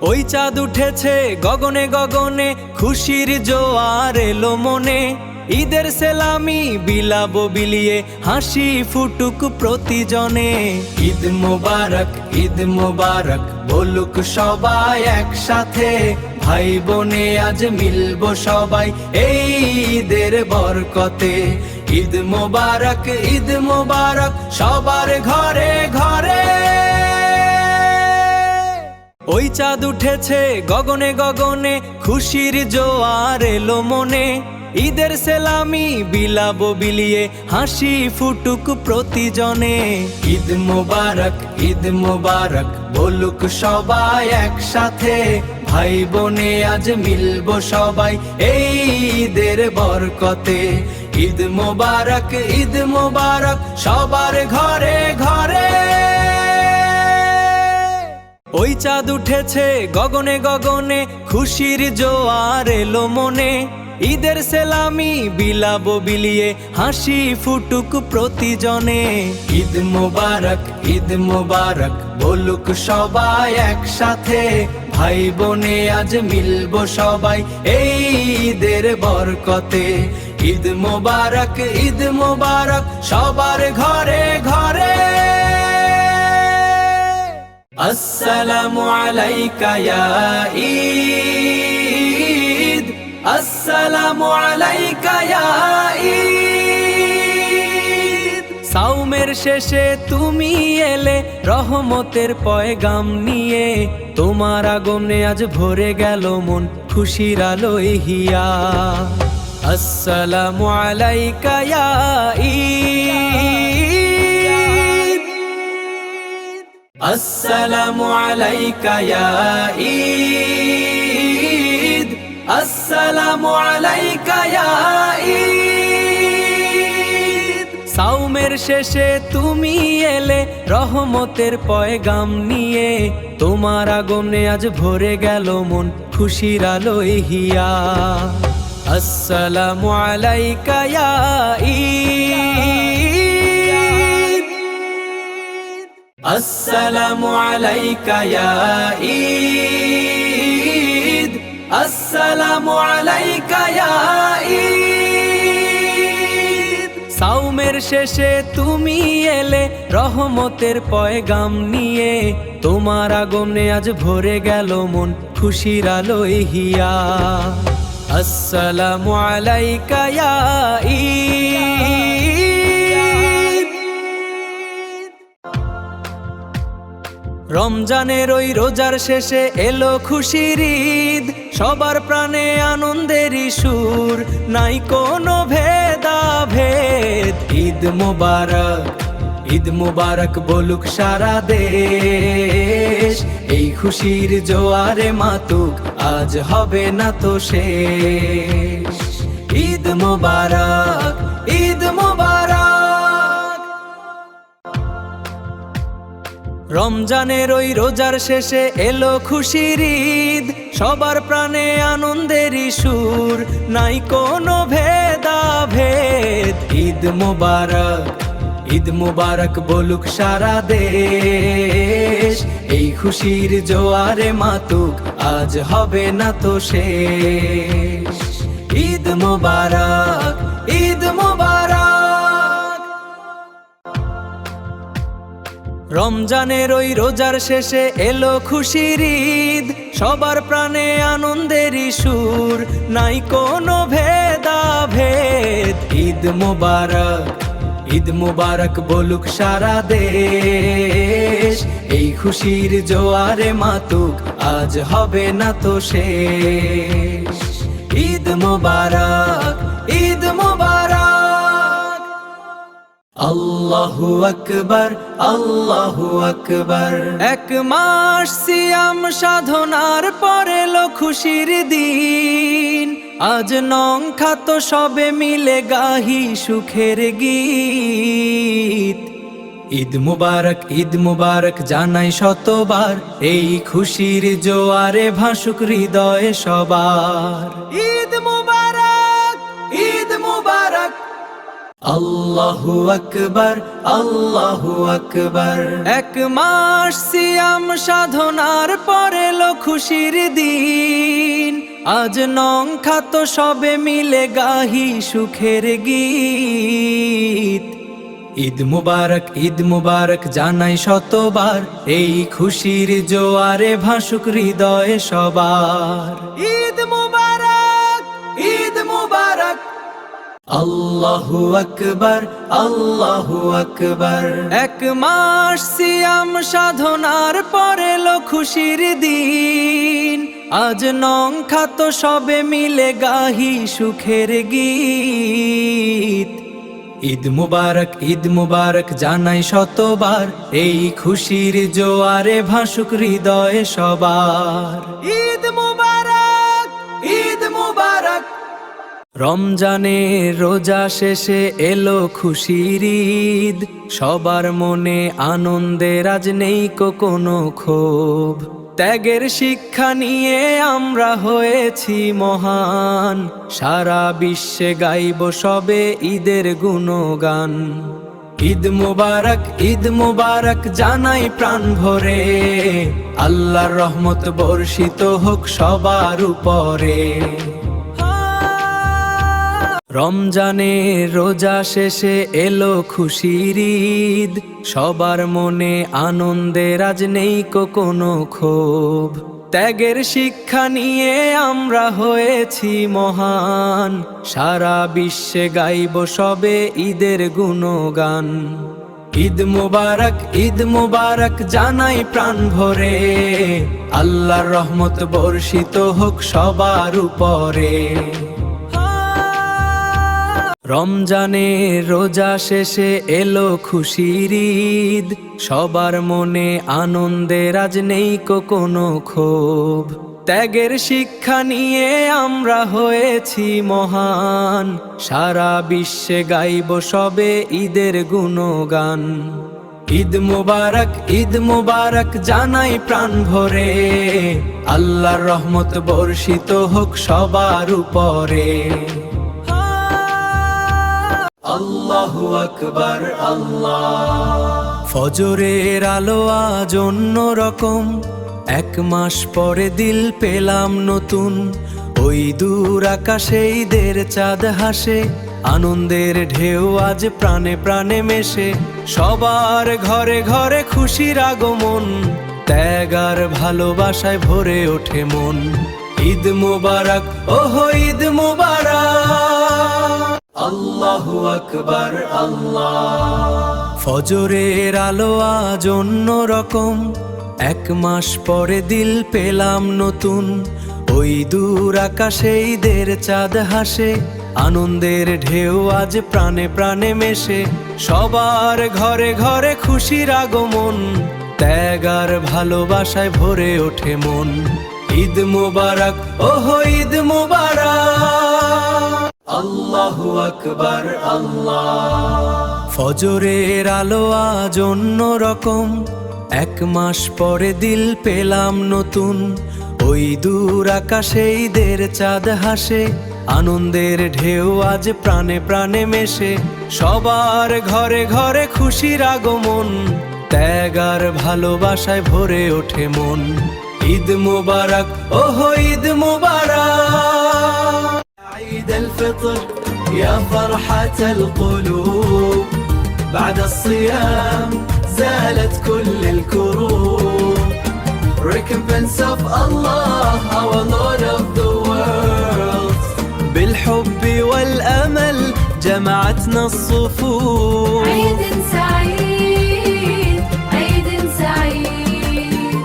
ওই চাঁদ উঠেছে গগনে গগনে, খুশির জোয়ার এলো মনে। ঈদের সেলামি বিলাবো বিলিয়ে, হাসি ফুটুক প্রতিজনে। ঈদ মোবারক, ঈদ মোবারক বলুক সবাই একসাথে। ভাই বোনে আজ মিলবো সবাই এই ঈদের বরকতে। ঈদ মোবারক, ঈদ মোবারক সবার ঘরে ঘরে। ওই চাঁদ উঠেছে গগনে গগনে, খুশির জোয়ার এলো মনে। ঈদের সেলামি বিলাবো বিলিয়ে, হাসি ফুটুক প্রতিজনে। ঈদ মোবারক, ঈদ মোবারক বলুক সবাই একসাথে। ভাই বোনে আজ মিলবো সবাই এই ঈদের বরকতে। ঈদ মোবারক, ঈদ মোবারক সবার ঘরে ঘরে। ওই চাঁদ উঠেছে গগনে গগনে, খুশির জোয়ার এলো মনে। ঈদের সেলামি বিলাবো বিলিয়ে, হাসি ফুটুক প্রতিজনে। ঈদ মোবারক, ঈদ মোবারক বলুক সবাই একসাথে। ভাই বোনে আজ মিলবো সবাই এই ঈদের বরকতে। ঈদ মোবারক, ঈদ মোবারক সবার ঘরে ঘরে। আসসালামু আলাইকা ইয়া ঈদ, আসসালামু আলাইকা ইয়া ঈদ। সাওমের শেষে তুমি এলে রহমতের পয়গাম নিয়ে। তোমার আগমনে আজ ভরে গেল মন, খুশির আলোয় হিয়া। আসসালামু আলাইকা ইয়া ঈদ, আসসালামু আলাইকা ইয়া ঈদ, আসসালামু আলাইকা ইয়া ঈদ। সাওমের শেষে তুমি এলে রহমতের পয়গাম নিয়ে। তোমার আগমনে আজ ভরে গেল মন, খুশির আলোয় হিয়া। আসসালামু আলাইকা ইয়া ঈদ, আসসালামু আলাইকা ইয়া ঈদ, আসসালামু আলাইকা ইয়া ঈদ। সাওমের শেষে তুমি এলে রহমতের পয়গাম নিয়ে। তোমার আগমনে আজ ভরে গেল মন, খুশির আলোয় হিয়া। আসসালামু আলাইকা ইয়া ঈদ। রমজানের ওই রোজার শেষে এলো খুশির ঈদ। সবার প্রাণে আনন্দেরই সুর, নাই কোনো ভেদাভেদ। ঈদ মোবারক, ঈদ মোবারক বলুক সারা দেশ। এই খুশির জোয়ারে মাতুক, আজ হবে না তো শেষ। ঈদ মোবারক, ঈদ মোবারক। রমজানের ওই রোজার শেষে এলো খুশির ঈদ। সবার প্রাণে আনন্দেরই সুর, নাই কোনো ভেদাভেদ। ঈদ মোবারক, ঈদ মোবারক বলুক সারা দেশ। এই খুশির জোয়ারে মাতুক, আজ হবে না তো শেষ। ঈদ মোবারক, ঈদ মোবারক। রমজানের ওই রোজার শেষে এলো খুশির ঈদ। সবার প্রাণে আনন্দেরই সুর, নাই কোনো ভেদাভেদ। ঈদ মোবারক, ঈদ মোবারক বলুক সারা দেশ। এই খুশির জোয়ারে মাতুক, আজ হবে না তো শেষ। ঈদ মোবারক, ঈদ মোবারক। আল্লাহু আকবার, আল্লাহু আকবার। এক মাস সিয়াম সাধনার পরে এলো খুশির দিন। আজ নং খাত সবে মিলে গাহি সুখের গীত। ঈদ মুবারক, ঈদ মুবারক জানাই শতবার। এই খুশির জোয়ারে ভাসুক হৃদয়ে সবার। ঈদ মুবারক, ঈদ মুবারক। আল্লাহু আকবার, আল্লাহু আকবার। এক মাস সিয়াম সাধনার পরে এলো খুশির দিন, আজ নং খাত সবে মিলে গাহি সুখের গীত। ঈদ মুবারক, ঈদ মুবারক জানাই শতবার, এই খুশির জোয়ারে ভাসুক হৃদয়ে সবার। ঈদ মুবারক, ঈদ মুবারক। আল্লাহু আকবার, আল্লাহু আকবার। এক মাস সিয়াম সাধনার পরে এলো খুশির দিন, আজ নং খাত সবে মিলে গাহি সুখের গীত। ঈদ মুবারক, ঈদ মুবারক জানাই শতবার, এই খুশির জোয়ারে ভাসুক হৃদয়ে সবার। ঈদ মুবারক, ঈদ মুবারক। রমজানের রোজা শেষে এলো খুশির ঈদ, সবার মনে আনন্দের আজ নেই কোনো ক্ষোভ। ত্যাগের শিক্ষা নিয়ে আমরা হয়েছি মহান, সারা বিশ্বে গাইব সবে ঈদের গুণগান। ঈদ মুবারক, ঈদ মুবারক জানাই প্রাণ ভরে, আল্লাহর রহমত বর্ষিত হোক সবার উপরে। রমজানের রোজা শেষে এলো খুশির ঈদ, সবার মনে আনন্দের আজ নেই কোনো ক্ষোভ। ত্যাগের শিক্ষা নিয়ে আমরা হয়েছি মহান, সারা বিশ্বে গাইব সবে ঈদের গুণগান। ঈদ মুবারক, ঈদ মুবারক জানাই প্রাণ ভরে, আল্লাহর রহমত বর্ষিত হোক সবার উপরে। রমজানের রোজা শেষে এলো খুশির ঈদ, সবার মনে আনন্দের আজ নেই কোনো ক্ষোভ। ত্যাগের শিক্ষা নিয়ে আমরা হয়েছি মহান, সারা বিশ্বে গাইব সবে ঈদের গুণগান। ঈদ মুবারক, ঈদ মুবারক জানাই প্রাণ ভরে, আল্লাহর রহমত বর্ষিত হোক সবার উপরে। আল্লাহু আকবার, আল্লাহ। ফজরের আলো আজ অন্য রকম, এক মাস পরে দিল পেলাম নতুন। ওই দূর আকাশে ঈদের চাঁদ হাসে, আনন্দের ঢেউ আজ প্রাণে প্রাণে মেশে। সবার ঘরে ঘরে খুশির আগমন, ত্যাগ আর ভালোবাসায় ভরে ওঠে মন। ঈদ মুবারক, ওহো ঈদ মুবারক। আল্লাহু আকবার, আল্লাহ। ফজরের আলো আজ অন্য রকম, এক মাস পরে দিল পেলাম নতুন। ওই দূর আকাশে ঈদের চাঁদ হাসে, আনন্দের ঢেউ আজ প্রাণে প্রাণে মেশে। সবার ঘরে ঘরে খুশির আগমন, ত্যাগ আর ভালোবাসায় ভরে ওঠে মন। ঈদ মুবারক, ওহো ঈদ মুবারক। আল্লাহু আকবার, আল্লাহ। ফজরের আলো আজ অন্য রকম, এক মাস পরে দিল পেলাম নতুন। ওই দূর আকাশে ঈদের চাঁদ হাসে, আনন্দের ঢেউ আজ প্রাণে প্রাণে মেশে। সবার ঘরে ঘরে খুশির আগমন, ত্যাগ আর ভালোবাসায় ভরে ওঠে মন। ঈদ মুবারক, ওহো ঈদ মুবারক। عيد الفطر يا فرحة القلوب، بعد الصيام زالت كل الكروب. Recompense of Allah, our Lord of the world. بالحب والأمل جمعتنا الصفوف. عيد سعيد، عيد سعيد.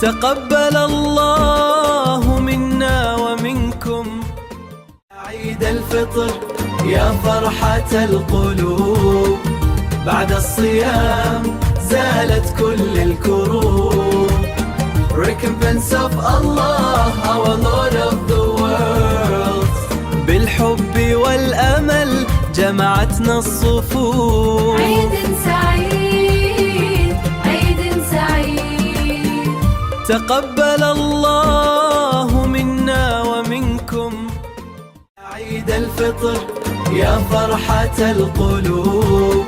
تقبل الله منا ومنكم. عيد الفطر يا فرحة القلوب، بعد الصيام زالت كل الكروب. Recompense of Allah, our Lord of the world. بالحب والأمل جمعتنا الصفوف. عيد سعيد، عيد سعيد. تقبل الله منا ومنكم. عيد الفطر يا فرحة القلوب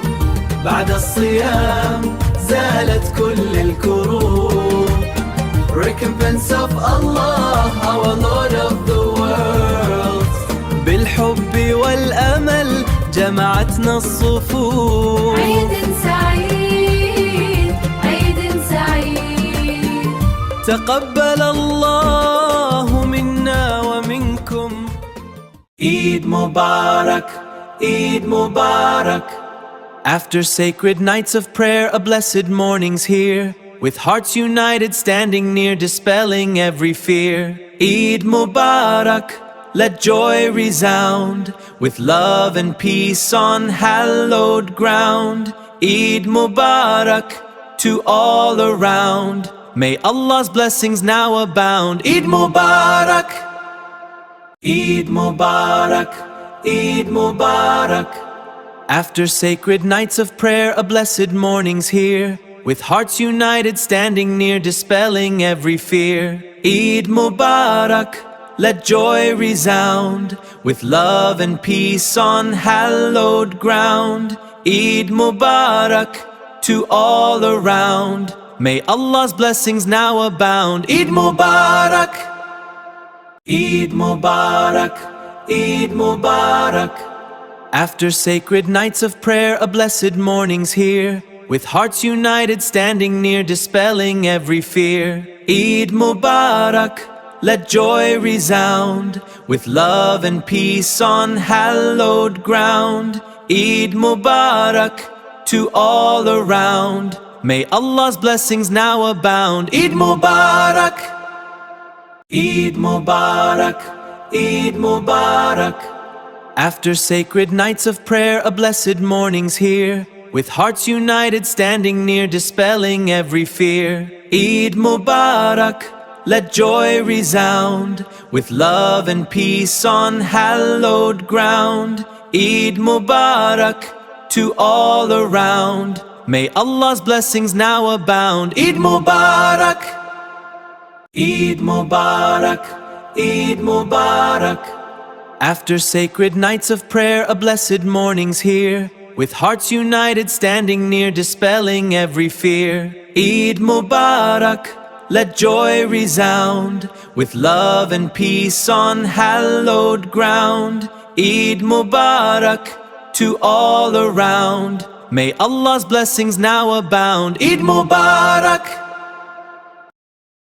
بعد الصيام زالت كل الكروب. Recompense of Allah, our Lord of the world. بالحب والأمل جمعتنا الصفوف. عيد سعيد عيد سعيد. تقبل الله منا ومنكم. Eid Mubarak, Eid Mubarak. After sacred nights of prayer, a blessed morning's here, with hearts united, standing near, dispelling every fear. Eid Mubarak, let joy resound, with love and peace on hallowed ground. Eid Mubarak to all around, may Allah's blessings now abound. Eid Mubarak, Eid Mubarak, Eid Mubarak. After sacred nights of prayer, a blessed morning's here, with hearts united, standing near, dispelling every fear. Eid Mubarak, let joy resound, with love and peace on hallowed ground. Eid Mubarak to all around, may Allah's blessings now abound. Eid Mubarak, Eid Mubarak, Eid Mubarak. After sacred nights of prayer, a blessed morning's here, with hearts united, standing near, dispelling every fear. Eid Mubarak, let joy resound, with love and peace on hallowed ground. Eid Mubarak to all around, may Allah's blessings now abound. Eid Mubarak, Eid Mubarak, Eid Mubarak. After sacred nights of prayer, a blessed morning's here, with hearts united, standing near, dispelling every fear. Eid Mubarak, let joy resound, with love and peace on hallowed ground. Eid Mubarak to all around, may Allah's blessings now abound. Eid Mubarak, Eid Mubarak, Eid Mubarak. After sacred nights of prayer, a blessed morning's here, with hearts united, standing near, dispelling every fear. Eid Mubarak, let joy resound, with love and peace on hallowed ground. Eid Mubarak to all around, may Allah's blessings now abound. Eid Mubarak,